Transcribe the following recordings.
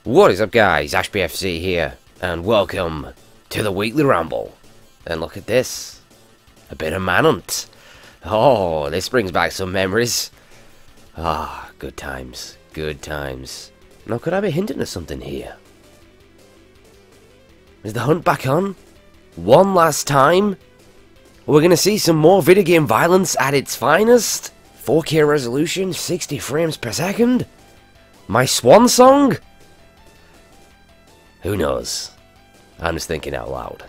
What is up, guys? AshBFC here, and welcome to the weekly ramble. And look at this, a bit of Manhunt. Oh, this brings back some memories. Ah, good times, good times. Now, could I be hinting at something here? Is the hunt back on? One last time? We're gonna see some more video game violence at its finest? 4K resolution, 60 frames per second? My swan song? Who knows? I'm just thinking out loud.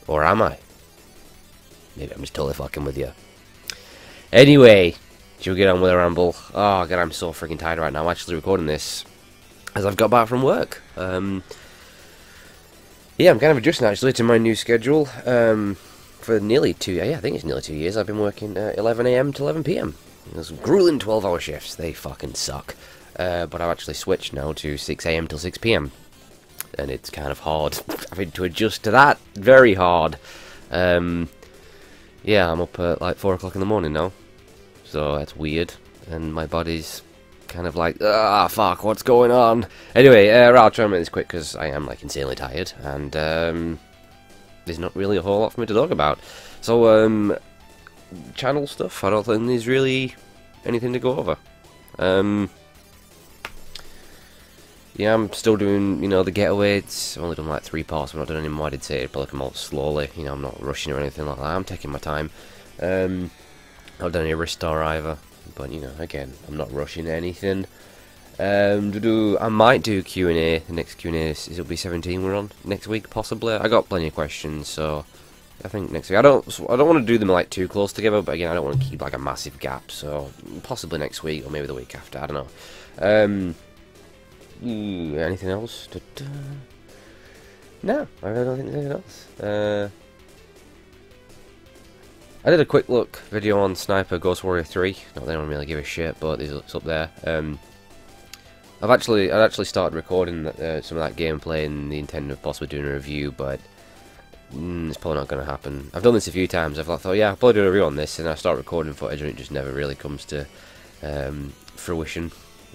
Or am I? Maybe I'm just totally fucking with you. Anyway, should we get on with the ramble? Oh god, I'm so freaking tired right now. I'm actually recording this as I've got back from work. Yeah, I'm kind of adjusting actually to my new schedule. For nearly I think it's nearly 2 years. I've been working 11 AM to 11 PM. Those grueling 12-hour shifts. They fucking suck. But I've actually switched now to 6 AM till 6 PM. And it's kind of hard having to adjust to that. Very hard. Yeah, I'm up at like 4 o'clock in the morning now. So that's weird. And my body's kind of like, ah, fuck, what's going on? Anyway, I'll try and make this quick because I am like insanely tired. And there's not really a whole lot for me to talk about. So, channel stuff, I don't think there's really anything to go over. Yeah, I'm still doing, you know, the getaway. I've only done like 3 parts. I'm not doing any more. I did say it'd probably come out slowly. You know, I'm not rushing or anything like that. I'm taking my time. Not done any restore either. But, you know, again, I'm not rushing anything. I might do Q&A. The next Q&A it'll be 17 we're on next week, possibly. I got plenty of questions, so I think next week. I don't want to do them like too close together, but again, I don't want to keep like a massive gap. So possibly next week or maybe the week after. I don't know. Anything else? No, I really don't think there's anything else. I did a quick look video on Sniper Ghost Warrior 3. Not that I don't really give a shit, but it's up there. I'd actually started recording some of that gameplay in the intent of possibly doing a review, but it's probably not going to happen. I've done this a few times. I've thought, yeah, I'll probably do a review on this, and I start recording footage, and it just never really comes to fruition.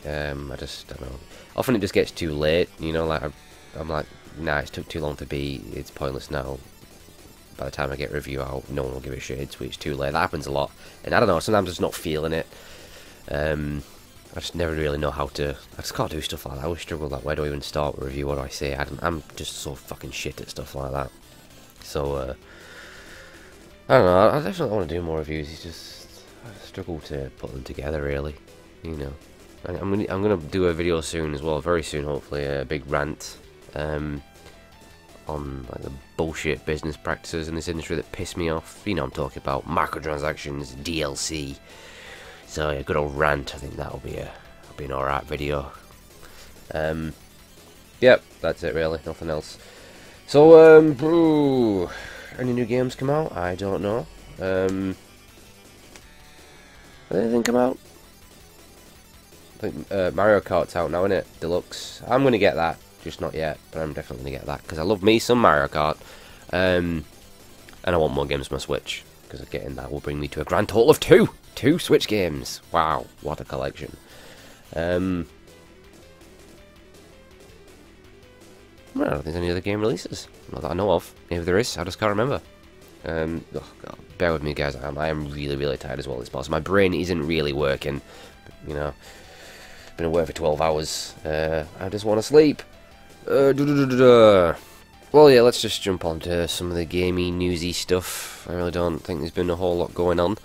I just don't know. Often it just gets too late, you know. Like I'm like, nah, it took too long to be. It's pointless now. By the time I get a review out, no one will give a shit. It's too late. That happens a lot, and I don't know. Sometimes I'm just not feeling it. I just never really know how to. I just can't do stuff like that. I always struggle. Like, where do I even start a review? What do I say? I'm just so fucking shit at stuff like that. So I don't know. I definitely want to do more reviews. It's just I struggle to put them together, really. You know. I'm gonna do a video soon as well, very soon hopefully, a big rant on like the bullshit business practices in this industry that piss me off. You know, I'm talking about microtransactions, DLC. So a good old rant. I think that'll be an alright video. Yep, that's it really, nothing else. So any new games come out? I don't know. Did anything come out? I think Mario Kart's out now, isn't it? Deluxe. I'm going to get that, just not yet, but I'm definitely going to get that, because I love me some Mario Kart. And I want more games on my Switch, because getting that will bring me to a grand total of 2! 2 Switch games! Wow, what a collection. I don't think there's any other game releases, not that I know of. Maybe there is, I just can't remember. Oh God, bear with me guys, I am really, really tired as well this past. My brain isn't really working, you know. Been away for 12 hours. I just want to sleep. Well, yeah, let's just jump on to some of the gamey, newsy stuff. I really don't think there's been a whole lot going on.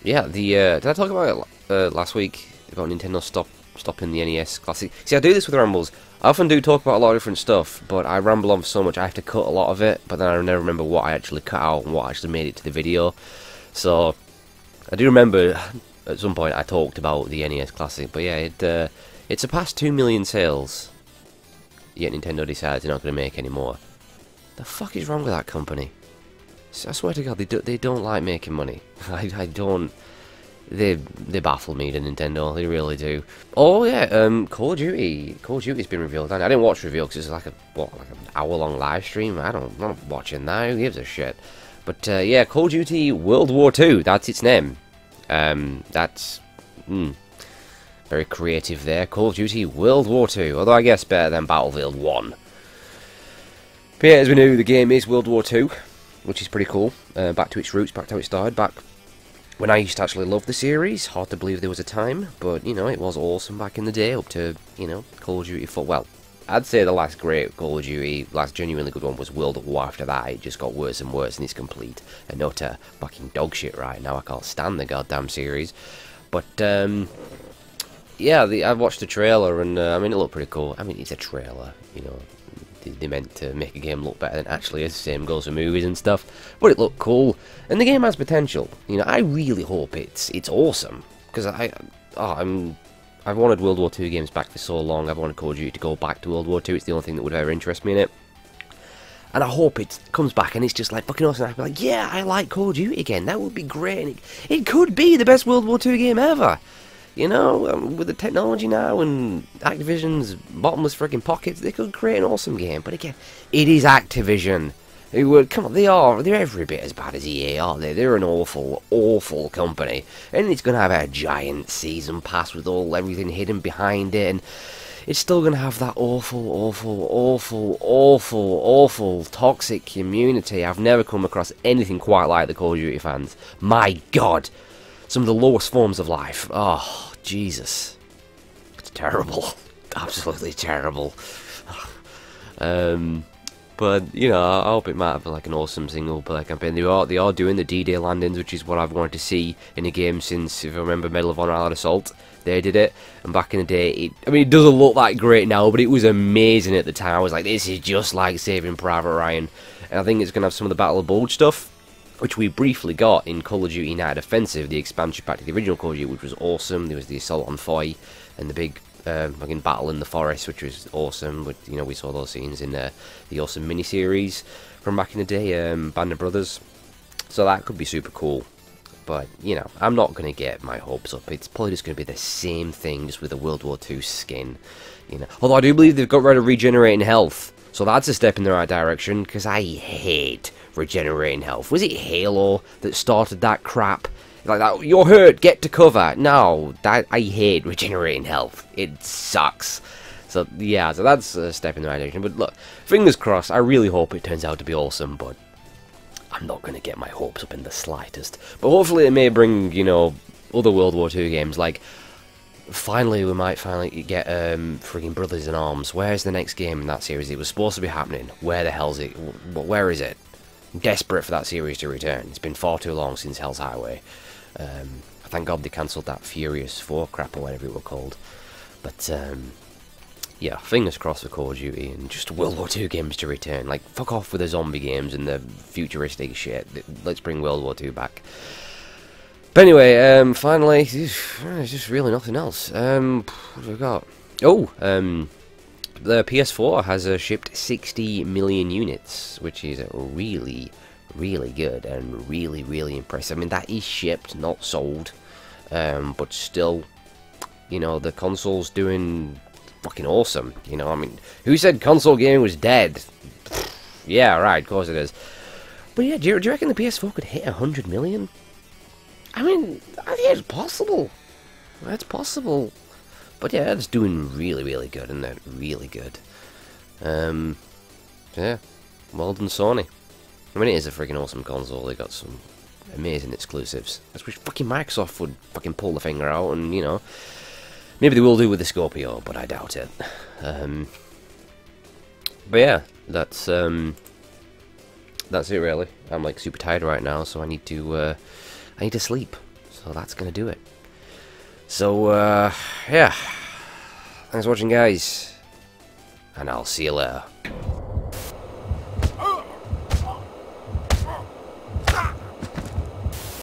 Yeah, did I talk about it last week about Nintendo stopping the NES Classic? See, I do this with rambles. I often do talk about a lot of different stuff, but I ramble on so much I have to cut a lot of it, but then I never remember what I actually cut out and what actually made it to the video. So I do remember at some point I talked about the NES Classic, but yeah, it surpassed 2 million sales, yet Nintendo decides they're not going to make any more. The fuck is wrong with that company? I swear to God, they don't like making money. I don't. They baffle me, the Nintendo. They really do. Oh yeah, Call of Duty. Call of Duty's been revealed. I didn't watch the reveal because it's like an hour-long live stream. I'm not watching that. Who gives a shit? But yeah, Call of Duty World War II. That's its name. That's Very creative there. Call of Duty World War II, although I guess better than Battlefield 1. But yeah, as we know, the game is World War II, which is pretty cool. Back to its roots, back to how it started, back when I used to actually love the series. Hard to believe there was a time, but, you know, it was awesome back in the day, up to, you know, Call of Duty 4. Well, I'd say the last great Call of Duty, last genuinely good one was World at War. After that, it just got worse and worse, and it's complete and utter fucking dog shit right now. I can't stand the goddamn series. But, yeah, I watched the trailer, and, I mean, it looked pretty cool. I mean, it's a trailer, you know. They meant to make a game look better than it actually is. Same goes for movies and stuff. But it looked cool, and the game has potential. You know, I really hope it's awesome, because I've wanted World War II games back for so long. I've wanted Call of Duty to go back to World War II. It's the only thing that would ever interest me in it. And I hope it comes back and it's just like fucking awesome. I'd be like, yeah, I like Call of Duty again. That would be great. And it could be the best World War II game ever. You know, with the technology now and Activision's bottomless freaking pockets, they could create an awesome game. But again, it is Activision. Come on, they're every bit as bad as EA, aren't they? They're an awful, awful company. And it's going to have a giant season pass with everything hidden behind it. And it's still going to have that awful, awful, awful, awful, awful toxic community. I've never come across anything quite like the Call of Duty fans. My God. Some of the lowest forms of life. Oh, Jesus. It's terrible. Absolutely terrible. But, you know, I hope it might have like an awesome single player campaign. They are doing the D-Day landings, which is what I've wanted to see in a game since, if I remember, Medal of Honor Allied Assault. They did it, and back in the day, I mean, it doesn't look that great now, but it was amazing at the time. I was like, this is just like Saving Private Ryan. And I think it's going to have some of the Battle of Bulge stuff, which we briefly got in Call of Duty United Offensive, the expansion pack to the original Call of Duty, which was awesome. There was the assault on Foy and the big fucking battle in the forest, which was awesome. But, you know, we saw those scenes in the awesome miniseries from back in the day, Band of Brothers. So that could be super cool. But, you know, I'm not going to get my hopes up. It's probably just going to be the same thing, just with a World War II skin. You know, although I do believe they've got rid of regenerating health. So that's a step in the right direction, because I hate regenerating health. Was it Halo that started that crap? Like that, you're hurt, get to cover. No, I hate regenerating health. It sucks. So yeah, so that's a step in the right direction. But look, fingers crossed. I really hope it turns out to be awesome, but I'm not going to get my hopes up in the slightest. But hopefully it may bring, you know, other World War II games. Like, finally, we might finally get frigging Brothers in Arms. Where's the next game in that series? It was supposed to be happening. Where the hell's it? Where is it? I'm desperate for that series to return. It's been far too long since Hell's Highway. Thank God they cancelled that Furious 4 crap or whatever it was called. But, yeah, fingers crossed for Call of Duty and just World War II games to return. Like, fuck off with the zombie games and the futuristic shit. Let's bring World War II back. But anyway, finally, there's just really nothing else. What have we got? Oh, the PS4 has shipped 60 million units, which is really, really good and really, really impressive. I mean, that is shipped, not sold, but still, you know, the console's doing fucking awesome. You know, I mean, who said console gaming was dead? Yeah, right, of course it is. But yeah, do you reckon the PS4 could hit 100 million? I mean, I think it's possible. It's possible. But yeah, it's doing really, really good, and they're really good. Yeah, well done, Sony. I mean, it is a freaking awesome console. They got some amazing exclusives. I wish fucking Microsoft would fucking pull the finger out, and, you know, maybe they will do with the Scorpio, but I doubt it. But yeah, that's it really. I'm like super tired right now, so I need to sleep. So that's gonna do it. So yeah, thanks for watching, guys, and I'll see you later.